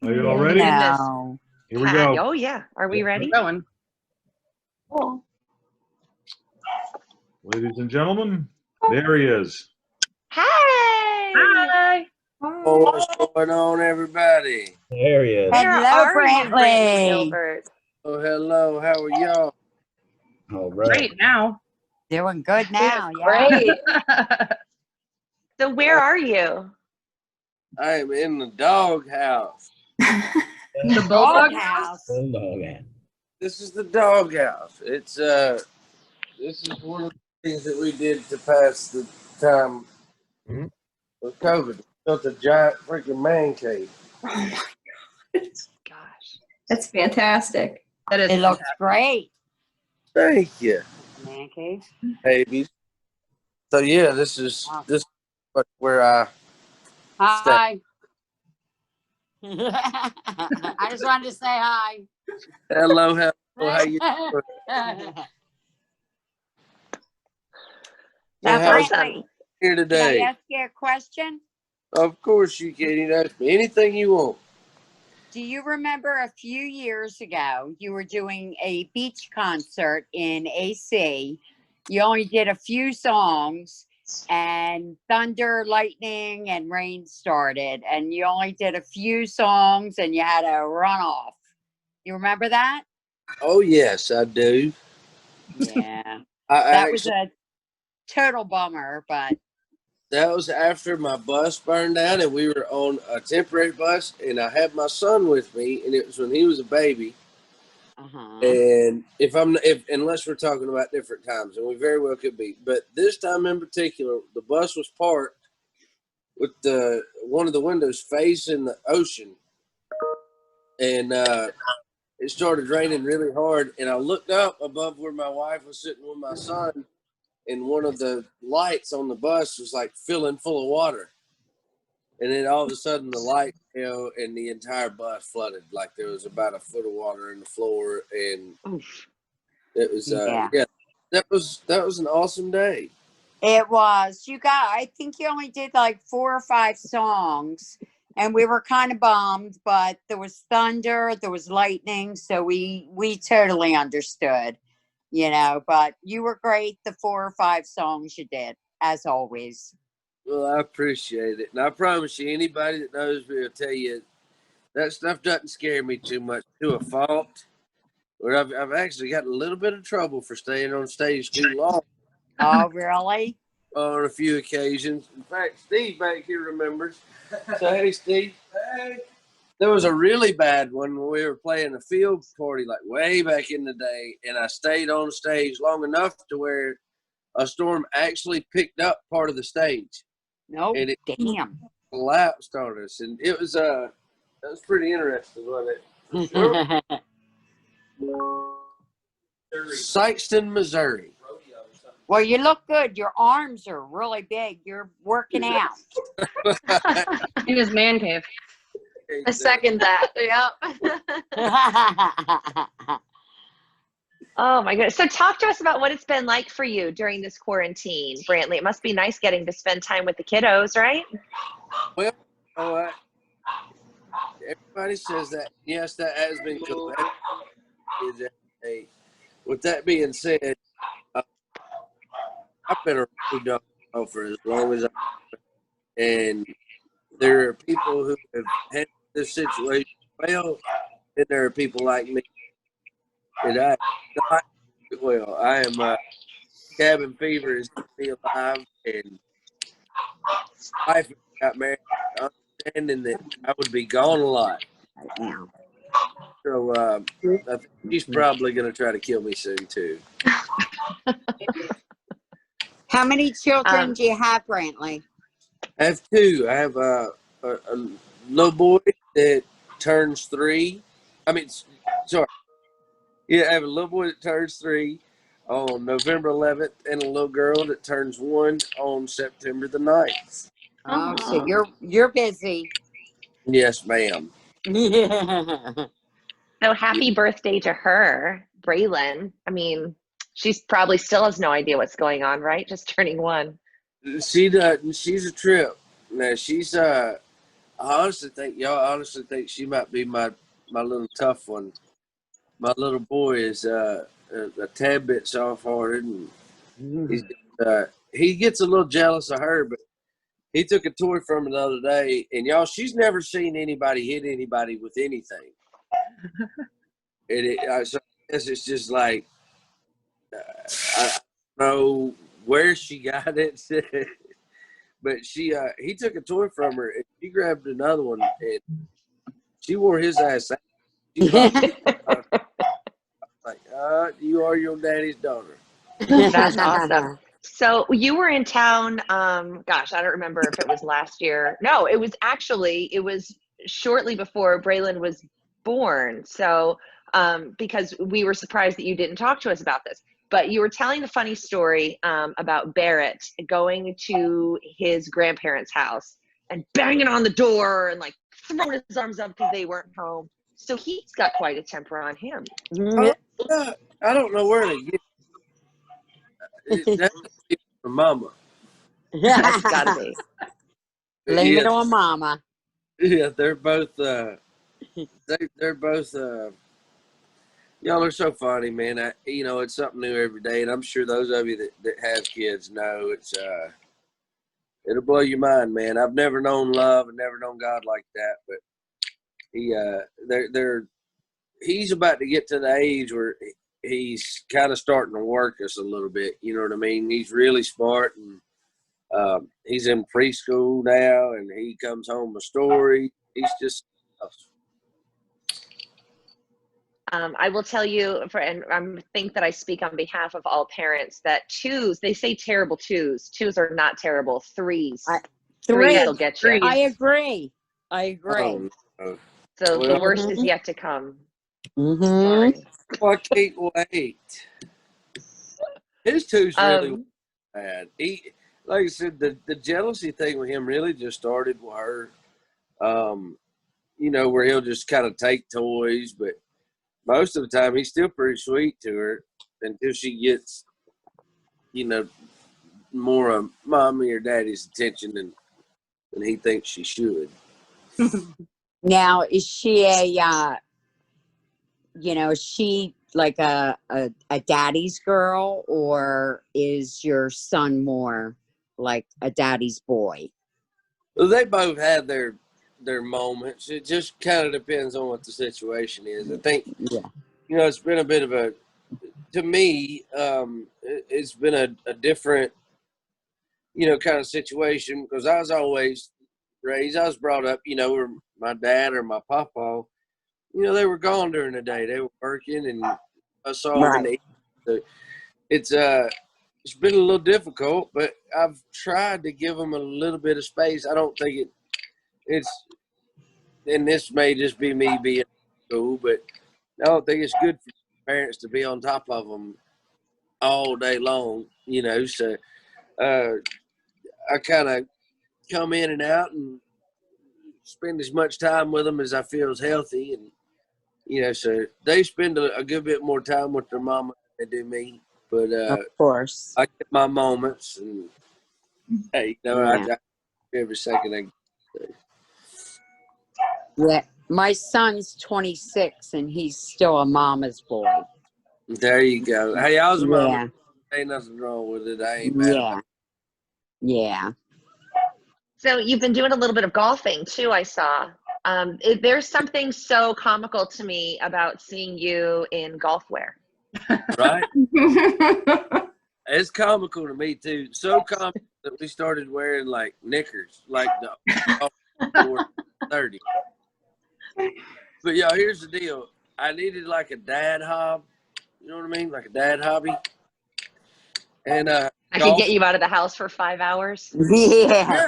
Are you all ready? No. Here we go. Oh, yeah. Are we ready? Going. Cool. Ladies and gentlemen, there he is. Hi. Hi. Oh, what's going on, everybody? There he is. Where Hello, are you, Brantley Brantley. Gilbert? Oh, hello. How are y'all? All right. Great now. Doing good now. Yeah. Great. So where are you? I am in the doghouse. The bulldog house. This is the doghouse. It's this is one of the things that we did to pass the time with COVID. We built a giant freaking man cave. Oh my gosh. Gosh. That's fantastic. That is It looks great. Thank you, Man cave. babies. So yeah, this is where I Hi. I just wanted to say hi. hello, how you doing? That's How's awesome. here Can I today? ask you a question? Of course you can. You can ask me anything you want. Do you remember a few years ago, you were doing a beach concert in AC? You only did a few songs, and thunder, lightning, and rain started, and you only did a few songs, and you had to run off. You remember that? Oh yes, I do. Yeah. I That was actually, a total bummer, but that was after my bus burned down, and we were on a temporary bus, and I had my son with me, and it was when he was a baby. And unless we're talking about different times, and we very well could be, but this time in particular, the bus was parked with one of the windows facing the ocean, and it started raining really hard, and I looked up above where my wife was sitting with my son, and one of the lights on the bus was like filling full of water. And then all of a sudden the light fell and the entire bus flooded. Like there was about a foot of water in the floor, and it was that was an awesome day. it was. I think you only did like 4 or 5 songs, and we were kind of bummed, but there was thunder, there was lightning, so we totally understood, but you were great the 4 or 5 songs you did, as always. Well, I appreciate it. And I promise you, anybody that knows me will tell you that stuff doesn't scare me too much to a fault. Where I've actually got a little bit of trouble for staying on stage too long. Oh, really? On a few occasions. In fact, Steve back here remembers. So, hey, Steve. Hey. There was a really bad one when we were playing a field party, like way back in the day, and I stayed on stage long enough to where a storm actually picked up part of the stage. No, and it damn. collapsed on us, and it was pretty interesting, wasn't it? Sykeston, Missouri. Well, you look good. Your arms are really big. You're working out. in his man cave. I second that. Yep. Oh my goodness. So talk to us about what it's been like for you during this quarantine, Brantley. It must be nice getting to spend time with the kiddos, right? Well, everybody says that. Yes, that has been cool. With that being said, I've been a road dog for as long as and there are people who have handled this situation well, and there are people like me that I am cabin fever is still alive, and wife got married, understanding that I would be gone a lot. So I think she's probably going to try to kill me soon too. How many children do you have, Brantley? I have 2. I have a little boy that turns 3. I have a little boy that turns 3 on November 11th, and a little girl that turns 1 on September the 9th. Oh, so you're busy. Yes, ma'am. So happy birthday to her, Braylon. I mean, she's probably still has no idea what's going on, right? Just turning 1. She doesn't. She's a trip. Now she's I honestly think she might be my little tough one. My little boy is a tad bit soft-hearted, and he gets a little jealous of her. But he took a toy from her the other day, and y'all, she's never seen anybody hit anybody with anything. And so I guess it's just like I don't know where she got it, but he took a toy from her, and she grabbed another one, and she wore his ass out. She like, you are your daddy's daughter. That's awesome. So you were in town, gosh, I don't remember if it was last year. No, it was shortly before Braylon was born. So, because we were surprised that you didn't talk to us about this, but you were telling a funny story about Barrett going to his grandparents' house and banging on the door and like throwing his arms up because they weren't home. So he's got quite a temper on him. I don't know where to get it. That's from Mama. That's gotta be. Blame it on Mama. Yeah, they're both. They're both. Y'all are so funny, man. It's something new every day, and I'm sure those of you that have kids know it's. It'll blow your mind, man. I've never known love and never known God like that, but he's about to get to the age where he's kind of starting to work us a little bit. You know what I mean? He's really smart, and he's in preschool now, and he comes home with stories. He's just. I will tell you, and I think that I speak on behalf of all parents, that they say terrible twos. Twos are not terrible. Threes. Threes will get you. I agree. Oh, so the worst is yet to come. Mm-hmm. Well, I can't wait. His two's really bad. Like I said, the jealousy thing with him really just started with her. Where he'll just kind of take toys, but most of the time he's still pretty sweet to her until she gets, more of mommy or daddy's attention than he thinks she should. Now, is she is she like a daddy's girl, or is your son more like a daddy's boy? Well, they both had their moments. It just kind of depends on what the situation is. I think, it's been a bit of to me, it's been a different, kind of situation, because I was always raised, I was brought up, where my dad or my papa, they were gone during the day. They were working, and I saw them in the evening. So it's been a little difficult, but I've tried to give them a little bit of space. I don't think and this may just be me being cool, but I don't think it's good for parents to be on top of them all day long, so I kind of come in and out and spend as much time with them as I feel is healthy, and so they spend a good bit more time with their mama than they do me, but of course I get my moments, and hey, I every second I get. Yeah, my son's 26 and he's still a mama's boy. There you go. Hey, I was a mama. Ain't nothing wrong with it. I ain't mad. Yeah. So you've been doing a little bit of golfing too, I saw. There's something so comical to me about seeing you in golf wear. Right? It's comical to me too. So comical that we started wearing like knickers, like the 30. But y'all, here's the deal. I needed like a dad hob. You know what I mean? Like a dad hobby. And I could get you out of the house for 5 hours. Yeah.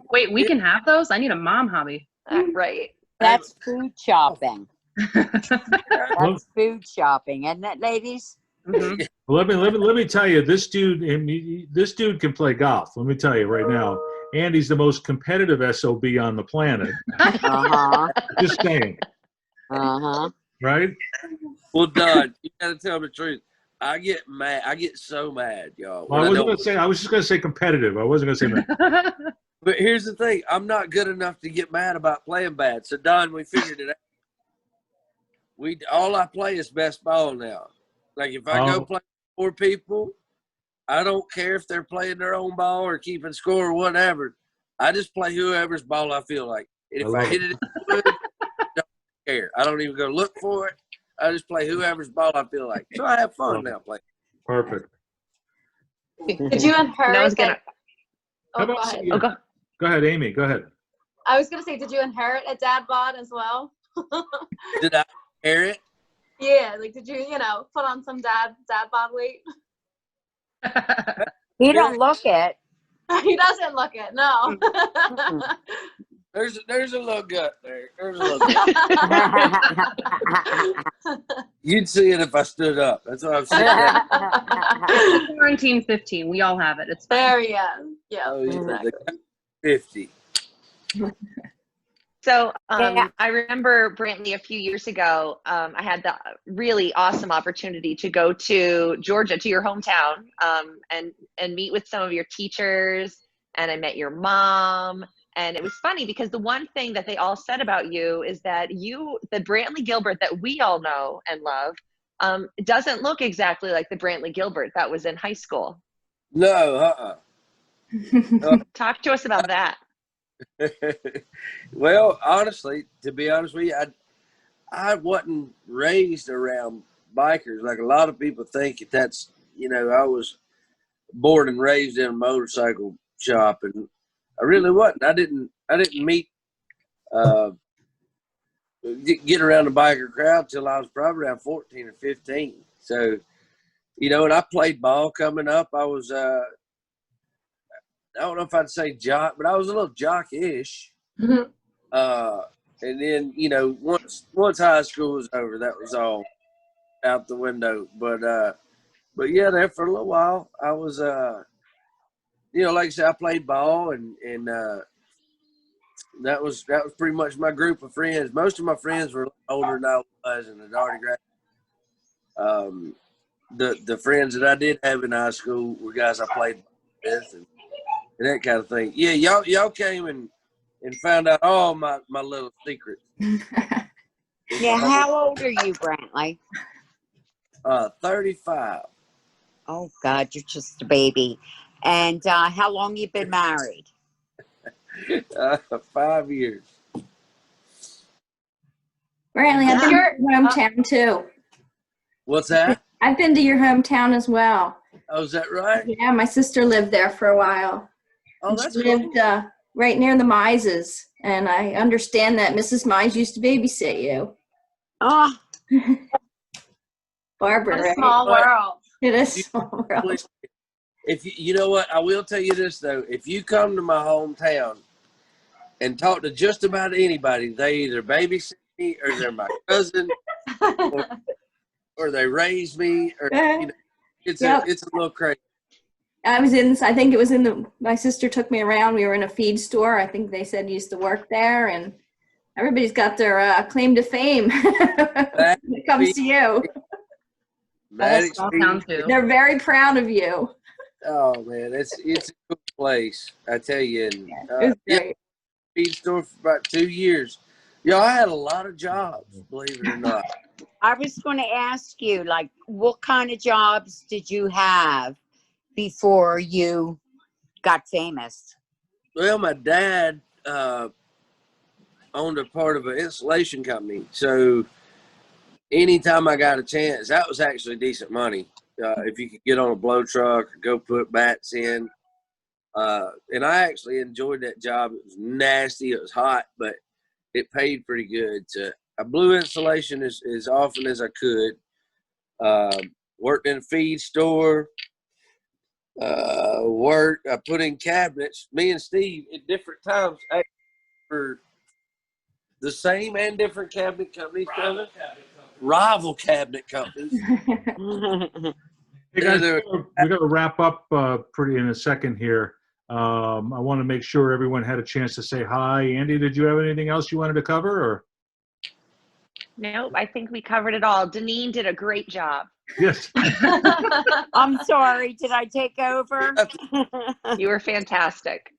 Wait, we can have those? I need a mom hobby. Right. That's food shopping. That's food shopping, isn't it, ladies? Mm-hmm. Let me tell you, this dude can play golf. Let me tell you right now. Andy's the most competitive SOB on the planet. Just saying. Right? Well, Doug, you got to tell the truth. I get mad. I get so mad, y'all. Well, I was just going to say competitive. I wasn't going to say mad. But here's the thing. I'm not good enough to get mad about playing bad. So, Don, we figured it out. All I play is best ball now. Like, if I go play 4 people, I don't care if they're playing their own ball or keeping score or whatever. I just play whoever's ball I feel like. And if I hit it in the wood, I don't care. I don't even go look for it. I just play whoever's ball I feel like. So I have fun now playing. Perfect. Did you inherit No one's gonna. Oh, go ahead. Oh, go. Go ahead, Amy. Go ahead. I was gonna say, did you inherit a dad bod as well? Did I hear it? Yeah, like did you, put on some dad bod weight? He don't look it. He doesn't look it, no. There's a little gut there. There's a little gut. You'd see it if I stood up. That's what I'm saying. Quarantine 15. We all have it. It's There he is. Yeah, Oh, yeah, exactly. 50. So Yeah. I remember, Brantley, a few years ago, I had the really awesome opportunity to go to Georgia, to your hometown, and meet with some of your teachers. And I met your mom. And it was funny because the one thing that they all said about you is that the Brantley Gilbert that we all know and love, doesn't look exactly like the Brantley Gilbert that was in high school. No, Talk to us about that. Well, honestly, to be honest with you, I wasn't raised around bikers. Like a lot of people think that's, I was born and raised in a motorcycle shop, and I really wasn't. I didn't meet, get around the biker crowd till I was probably around 14 or 15. So, and I played ball coming up. I was, I don't know if I'd say jock, but I was a little jock-ish. Mhm. And then, once high school was over, that was all out the window. But yeah, there for a little while, I was, like I said, I played ball, and that was pretty much my group of friends. Most of my friends were older than I was, and had already graduated. The friends that I did have in high school were guys I played with, and that kind of thing. Yeah, y'all came and found out all my little secrets. Yeah, how old are you, Brantley? 35. Oh, God, you're just a baby. And how long you been married? 5 years. Brantley, I've been to your hometown too. What's that? I've been to your hometown as well. Oh, is that right? Yeah, my sister lived there for a while. Oh, And that's she cool. lived right near the Mises. And I understand that Mrs. Mize used to babysit you. Oh, Barbara, What a right? small world. It is a small world. If you know what, I will tell you this though. If you come to my hometown and talk to just about anybody, they either babysit me or they're my cousin or they raised me, or it's Yep. it's a little crazy. I think it was my sister took me around. We were in a feed store. I think they said used to work there, and everybody's got their claim to fame when it comes to you. Maddox Small Feed- town too. They're very proud of you. Oh man, it's a cool place. I tell you. And, It was great. feed store for about 2 years. I had a lot of jobs, believe it or not. I was going to ask you, like, what kind of jobs did you have before you got famous? Well, my dad owned a part of an installation company, so anytime I got a chance, that was actually decent money. If you could get on a blow truck or go put bats in. And I actually enjoyed that job. It was nasty. It was hot, but it paid pretty good. I blew installation as often as I could. Worked in a feed store. I put in cabinets. Me and Steve at different times for the same and different cabinet companies. Rival cabinet companies. Hey guys, we got to wrap up pretty in a second here. I want to make sure everyone had a chance to say hi. Andy, did you have anything else you wanted to cover? Or Nope, I think we covered it all. Deneen did a great job. yes. I'm sorry. Did I take over? You were fantastic.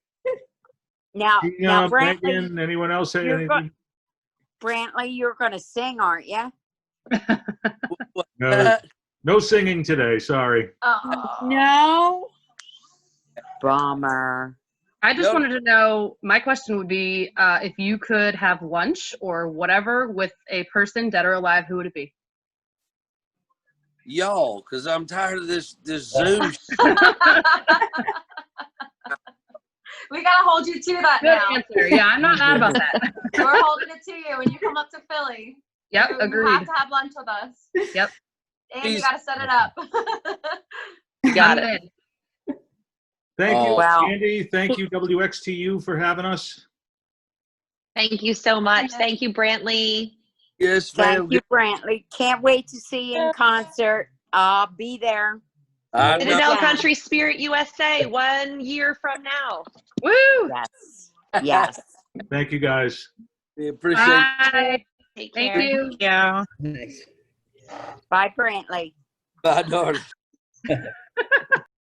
Now, Brantley, Megan, anyone else say you're anything? Brantley, you're going to sing, aren't you? No, no singing today. Sorry. Oh. No. Bummer. I just wanted to know, my question would be, if you could have lunch or whatever with a person, dead or alive, who would it be? Y'all, because I'm tired of this Zoom. We gotta hold you to that Good now. answer. Yeah, I'm not mad about that. We're holding it to you when you come up to Philly. Yep, You agreed. have to have lunch with us. Yep. And you gotta set it up. You got I'm it. in. Thank you, Wow. Andy. Thank you, WXTU, for having us. Thank you so much. Thank you, Brantley. Yes, ma'am. Thank you, Brantley. Can't wait to see you in concert. I'll be there. I know. Citadel Country Spirit USA 1 year from now. Woo! Yes. Yes. Thank you, guys. We appreciate it. Bye. Take Thank care. you. Yeah. Bye, Brantley. Bye, daughter.